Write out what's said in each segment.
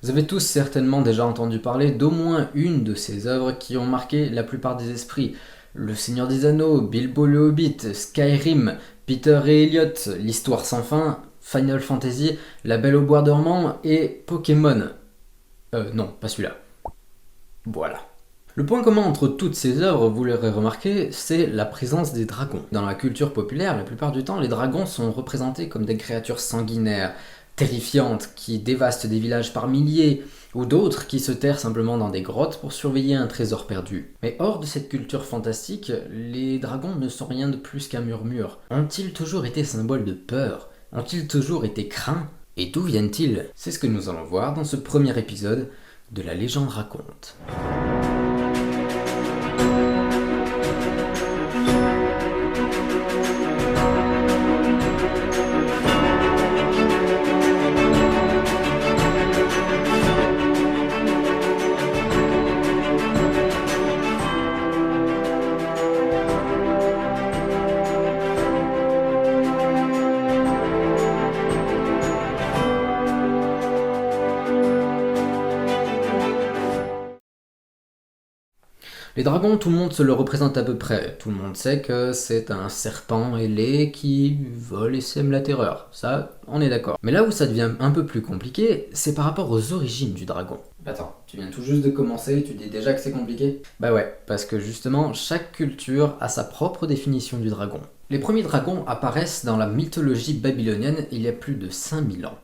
Vous avez tous certainement déjà entendu parler d'au moins une de ces œuvres qui ont marqué la plupart des esprits. Le Seigneur des Anneaux, Bilbo le Hobbit, Skyrim, Peter et Elliot, L'Histoire sans fin, Final Fantasy, La Belle au bois dormant et Pokémon. Non, pas celui-là. Voilà. Le point commun entre toutes ces œuvres, vous l'aurez remarqué, c'est la présence des dragons. Dans la culture populaire, la plupart du temps, les dragons sont représentés comme des créatures sanguinaires, terrifiantes, qui dévastent des villages par milliers, ou d'autres qui se terrent simplement dans des grottes pour surveiller un trésor perdu. Mais hors de cette culture fantastique, les dragons ne sont rien de plus qu'un murmure. Ont-ils toujours été symboles de peur? Ont-ils toujours été craints? Et d'où viennent-ils? C'est ce que nous allons voir dans ce premier épisode de La Légende raconte. Les dragons, tout le monde se le représente à peu près. Tout le monde sait que c'est un serpent ailé qui vole et sème la terreur. Ça, on est d'accord. Mais là où ça devient un peu plus compliqué, c'est par rapport aux origines du dragon. Attends, tu viens tout juste de commencer, tu dis déjà que c'est compliqué? Bah ouais, parce que justement, chaque culture a sa propre définition du dragon. Les premiers dragons apparaissent dans la mythologie babylonienne il y a plus de 5000 ans.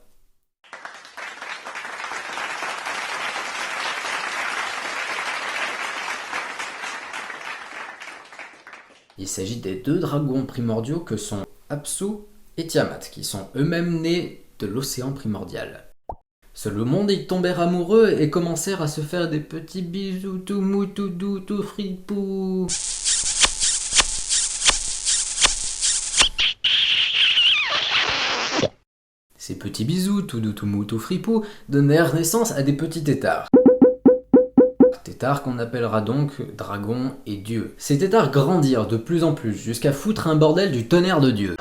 Il s'agit des deux dragons primordiaux que sont Apsu et Tiamat, qui sont eux-mêmes nés de l'océan primordial. Seul le monde, ils tombèrent amoureux et commencèrent à se faire des petits bisous tout mou, tout doux, tout fripou. Ces petits bisous, tout doux, tout mou, tout fripou, donnèrent naissance à des petits têtards. Têtards qu'on appellera donc dragons et dieux. Ces têtards grandirent de plus en plus jusqu'à foutre un bordel du tonnerre de Dieu.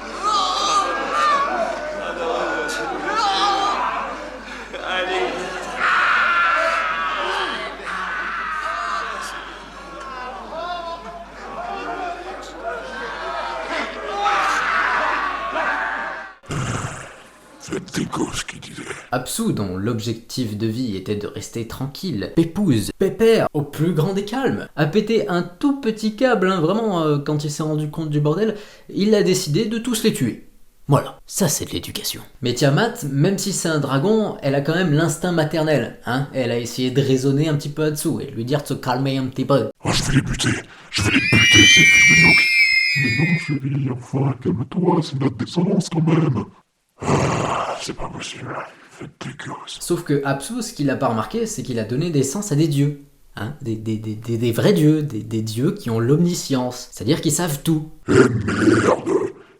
Faites des gosses qui disaient. Apsu, dont l'objectif de vie était de rester tranquille, pépouze, pépère, au plus grand des calmes, a pété un tout petit câble, vraiment, quand il s'est rendu compte du bordel, il a décidé de tous les tuer. Voilà, ça c'est de l'éducation. Mais Tiamat, même si c'est un dragon, elle a quand même l'instinct maternel, hein. Elle a essayé de raisonner un petit peu là-dessous et de lui dire de se calmer un petit peu. Oh, je vais les buter. Je vais les buter, ces filles de Nook. Mais non, chérie, enfin, calme-toi, c'est notre descendance quand même. Ah, c'est pas possible. Faites des gosses. Sauf que Apsu, ce qu'il a pas remarqué, c'est qu'il a donné naissance à des dieux. Hein, des vrais dieux, des dieux qui ont l'omniscience, c'est-à-dire qu'ils savent tout. Eh merde.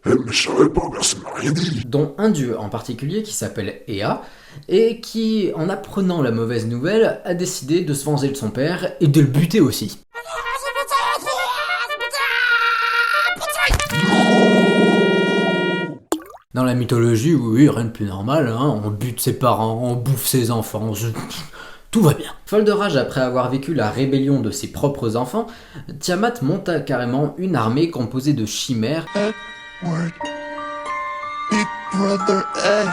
Eh mais je savais pas, personne m'a rien dit. Dont un dieu en particulier qui s'appelle Ea, et qui, en apprenant la mauvaise nouvelle, a décidé de se venger de son père et de le buter aussi. Dans la mythologie, oui, rien de plus normal, hein, on bute ses parents, on bouffe ses enfants, tout va bien. Folle de rage après avoir vécu la rébellion de ses propres enfants, Tiamat monta carrément une armée composée de chimères Big Brother Ed.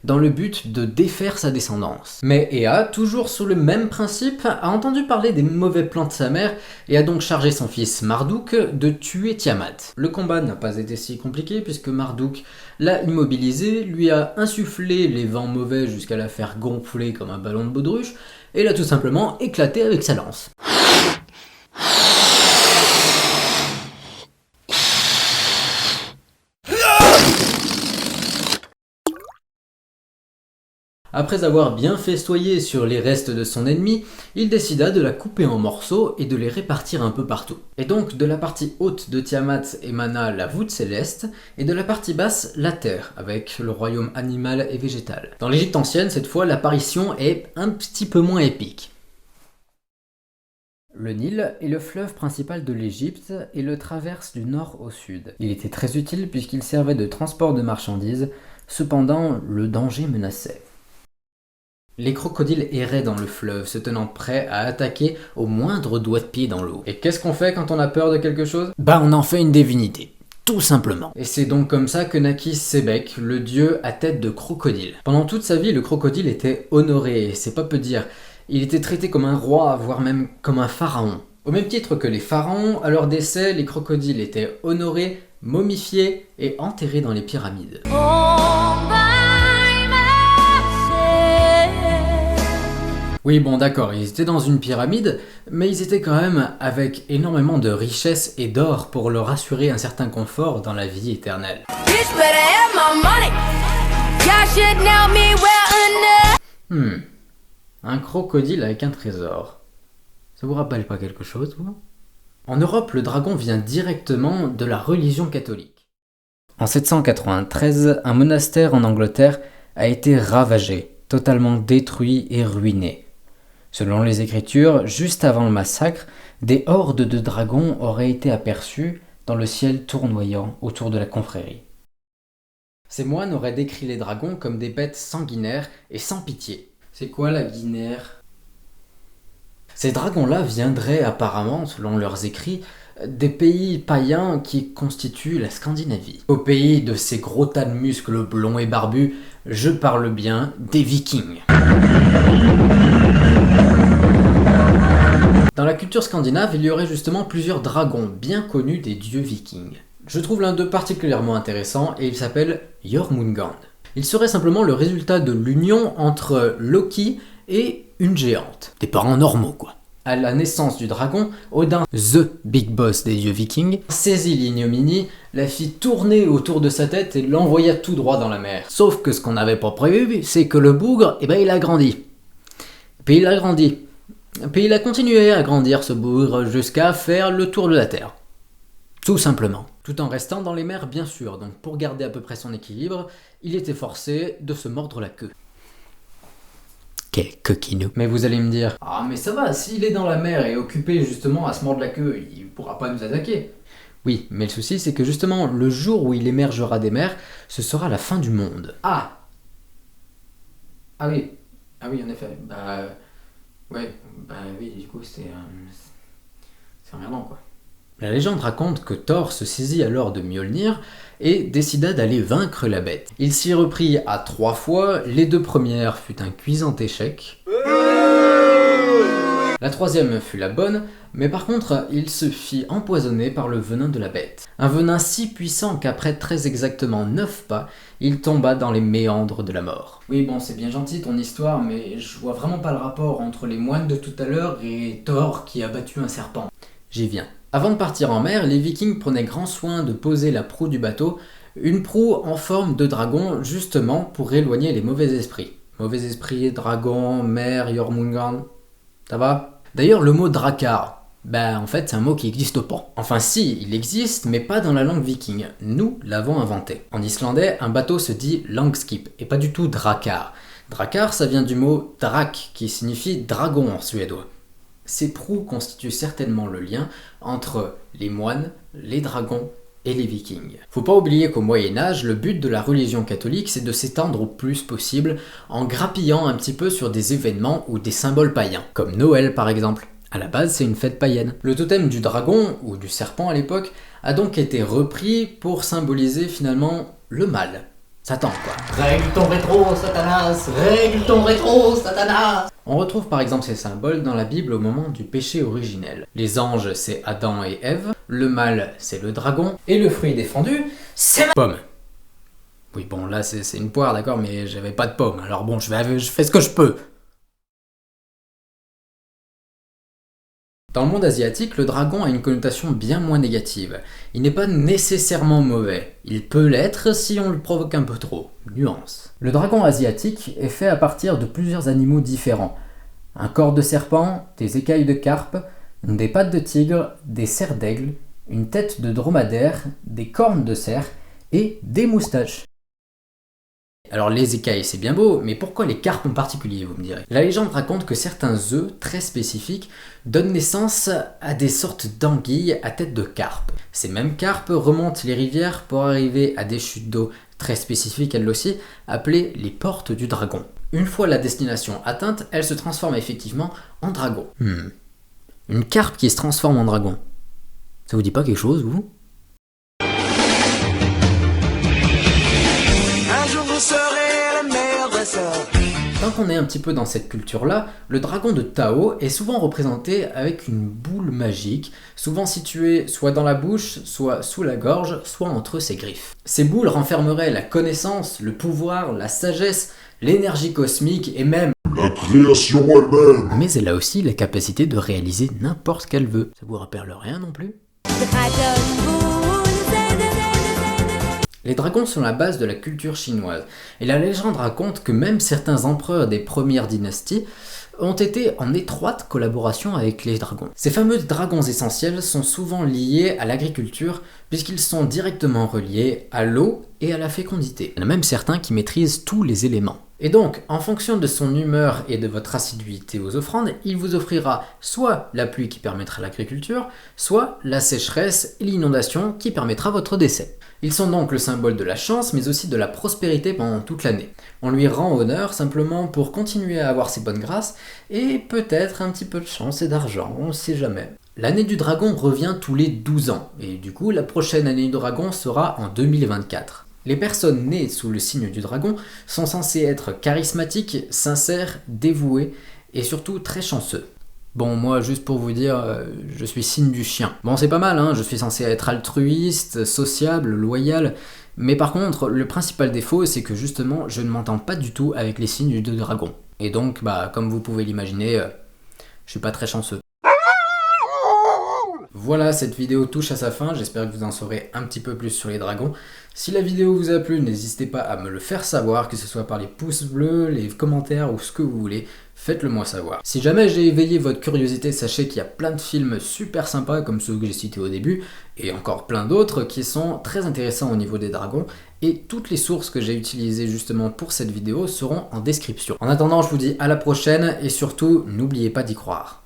dans le but de défaire sa descendance. Mais Ea, toujours sous le même principe, a entendu parler des mauvais plans de sa mère et a donc chargé son fils Marduk de tuer Tiamat. Le combat n'a pas été si compliqué puisque Marduk l'a immobilisé, lui a insufflé les vents mauvais jusqu'à la faire gonfler comme un ballon de baudruche et l'a tout simplement éclaté avec sa lance. Après avoir bien festoyé sur les restes de son ennemi, il décida de la couper en morceaux et de les répartir un peu partout. Et donc de la partie haute de Tiamat émana la voûte céleste, et de la partie basse la terre, avec le royaume animal et végétal. Dans l'Égypte ancienne, cette fois, l'apparition est un petit peu moins épique. Le Nil est le fleuve principal de l'Égypte et le traverse du nord au sud. Il était très utile puisqu'il servait de transport de marchandises, cependant le danger menaçait. Les crocodiles erraient dans le fleuve, se tenant prêts à attaquer au moindre doigt de pied dans l'eau. Et qu'est-ce qu'on fait quand on a peur de quelque chose ? Bah on en fait une divinité. Tout simplement. Et c'est donc comme ça que naquit Sebek, le dieu à tête de crocodile. Pendant toute sa vie, le crocodile était honoré, et c'est pas peu dire. Il était traité comme un roi, voire même comme un pharaon. Au même titre que les pharaons, à leur décès, les crocodiles étaient honorés, momifiés et enterrés dans les pyramides. Oui, bon d'accord, ils étaient dans une pyramide, mais ils étaient quand même avec énormément de richesse et d'or pour leur assurer un certain confort dans la vie éternelle. Un crocodile avec un trésor. Ça vous rappelle pas quelque chose, vous ? En Europe, le dragon vient directement de la religion catholique. En 793, un monastère en Angleterre a été ravagé, totalement détruit et ruiné. Selon les Écritures, juste avant le massacre, des hordes de dragons auraient été aperçues dans le ciel tournoyant autour de la confrérie. Ces moines auraient décrit les dragons comme des bêtes sanguinaires et sans pitié. C'est quoi la guinaire ? Ces dragons-là viendraient apparemment, selon leurs écrits, des pays païens qui constituent la Scandinavie. Au pays de ces gros tas de muscles blonds et barbus, je parle bien des Vikings. Dans la culture scandinave, il y aurait justement plusieurs dragons bien connus des dieux vikings. Je trouve l'un d'eux particulièrement intéressant et il s'appelle Jormungand. Il serait simplement le résultat de l'union entre Loki et une géante. Des parents normaux quoi. À la naissance du dragon, Odin, the big boss des dieux vikings, saisit l'ignominie, la fit tourner autour de sa tête et l'envoya tout droit dans la mer. Sauf que ce qu'on n'avait pas prévu, c'est que le bougre, il a grandi. Puis il a grandi. Puis il a continué à grandir ce bougre jusqu'à faire le tour de la Terre. Tout simplement. Tout en restant dans les mers bien sûr, donc pour garder à peu près son équilibre, il était forcé de se mordre la queue. Quel coquinou. Mais vous allez me dire, ah mais ça va, s'il est dans la mer et occupé justement à se mordre la queue, il pourra pas nous attaquer. Oui, mais le souci c'est que justement, le jour où il émergera des mers, ce sera la fin du monde. Ah oui, en effet, oui, du coup c'est emmerdant quoi. La légende raconte que Thor se saisit alors de Mjolnir et décida d'aller vaincre la bête. Il s'y reprit à 3 fois, les 2 premières fut un cuisant échec. La 3e fut la bonne, mais par contre, il se fit empoisonner par le venin de la bête. Un venin si puissant qu'après très exactement 9 pas, il tomba dans les méandres de la mort. Oui bon, c'est bien gentil ton histoire, mais je vois vraiment pas le rapport entre les moines de tout à l'heure et Thor qui a battu un serpent. J'y viens. Avant de partir en mer, les Vikings prenaient grand soin de poser la proue du bateau, une proue en forme de dragon justement pour éloigner les mauvais esprits. Mauvais esprits, dragon, mer, Jormungand, ça va ? D'ailleurs le mot drakkar, en fait c'est un mot qui n'existe pas. Enfin si, il existe, mais pas dans la langue viking. Nous l'avons inventé. En islandais, un bateau se dit langskip, et pas du tout drakkar. Drakkar, ça vient du mot drak, qui signifie dragon en suédois. Ces proues constituent certainement le lien entre les moines, les dragons et les vikings. Faut pas oublier qu'au Moyen-Âge, le but de la religion catholique, c'est de s'étendre au plus possible en grappillant un petit peu sur des événements ou des symboles païens, comme Noël par exemple. À la base, c'est une fête païenne. Le totem du dragon, ou du serpent à l'époque, a donc été repris pour symboliser finalement le mal. Satan quoi. Règle ton rétro, Satanas! Règle ton rétro, Satanas! On retrouve par exemple ces symboles dans la Bible au moment du péché originel. Les anges, c'est Adam et Ève, le mal, c'est le dragon, et le fruit défendu, c'est la pomme. Oui bon, là c'est une poire, d'accord, mais j'avais pas de pomme, alors bon, je fais ce que je peux. Dans le monde asiatique, le dragon a une connotation bien moins négative. Il n'est pas nécessairement mauvais. Il peut l'être si on le provoque un peu trop. Nuance. Le dragon asiatique est fait à partir de plusieurs animaux différents. Un corps de serpent, des écailles de carpe, des pattes de tigre, des serres d'aigle, une tête de dromadaire, des cornes de cerf et des moustaches. Alors les écailles c'est bien beau, mais pourquoi les carpes en particulier, vous me direz ? La légende raconte que certains œufs très spécifiques donnent naissance à des sortes d'anguilles à tête de carpe. Ces mêmes carpes remontent les rivières pour arriver à des chutes d'eau très spécifiques elles aussi, appelées les portes du dragon. Une fois la destination atteinte, elle se transforme effectivement en dragon. Une carpe qui se transforme en dragon. Ça vous dit pas quelque chose, vous? Un jour vous serez le meilleur dresseur. Tant qu'on est un petit peu dans cette culture-là, le dragon de Tao est souvent représenté avec une boule magique, souvent située soit dans la bouche, soit sous la gorge, soit entre ses griffes. Ces boules renfermeraient la connaissance, le pouvoir, la sagesse, l'énergie cosmique et même La création elle-même. mais elle a aussi la capacité de réaliser n'importe qu'elle veut. Ça vous rappelle rien non plus? Les dragons sont la base de la culture chinoise, et la légende raconte que même certains empereurs des premières dynasties ont été en étroite collaboration avec les dragons. Ces fameux dragons essentiels sont souvent liés à l'agriculture, puisqu'ils sont directement reliés à l'eau et à la fécondité. Il y en a même certains qui maîtrisent tous les éléments. Et donc, en fonction de son humeur et de votre assiduité aux offrandes, il vous offrira soit la pluie qui permettra l'agriculture, soit la sécheresse et l'inondation qui permettra votre décès. Ils sont donc le symbole de la chance, mais aussi de la prospérité pendant toute l'année. On lui rend honneur simplement pour continuer à avoir ses bonnes grâces, et peut-être un petit peu de chance et d'argent, on ne sait jamais. L'année du dragon revient tous les 12 ans, et du coup la prochaine année du dragon sera en 2024. Les personnes nées sous le signe du dragon sont censées être charismatiques, sincères, dévouées et surtout très chanceux. Bon, moi, juste pour vous dire, je suis signe du chien. Bon, c'est pas mal, hein, je suis censé être altruiste, sociable, loyal, mais par contre, le principal défaut, c'est que justement, je ne m'entends pas du tout avec les signes du dragon. Et donc, comme vous pouvez l'imaginer, je suis pas très chanceux. Voilà, cette vidéo touche à sa fin, j'espère que vous en saurez un petit peu plus sur les dragons. Si la vidéo vous a plu, n'hésitez pas à me le faire savoir, que ce soit par les pouces bleus, les commentaires ou ce que vous voulez, faites-le moi savoir. Si jamais j'ai éveillé votre curiosité, sachez qu'il y a plein de films super sympas comme ceux que j'ai cités au début, et encore plein d'autres qui sont très intéressants au niveau des dragons, et toutes les sources que j'ai utilisées justement pour cette vidéo seront en description. En attendant, je vous dis à la prochaine, et surtout, n'oubliez pas d'y croire.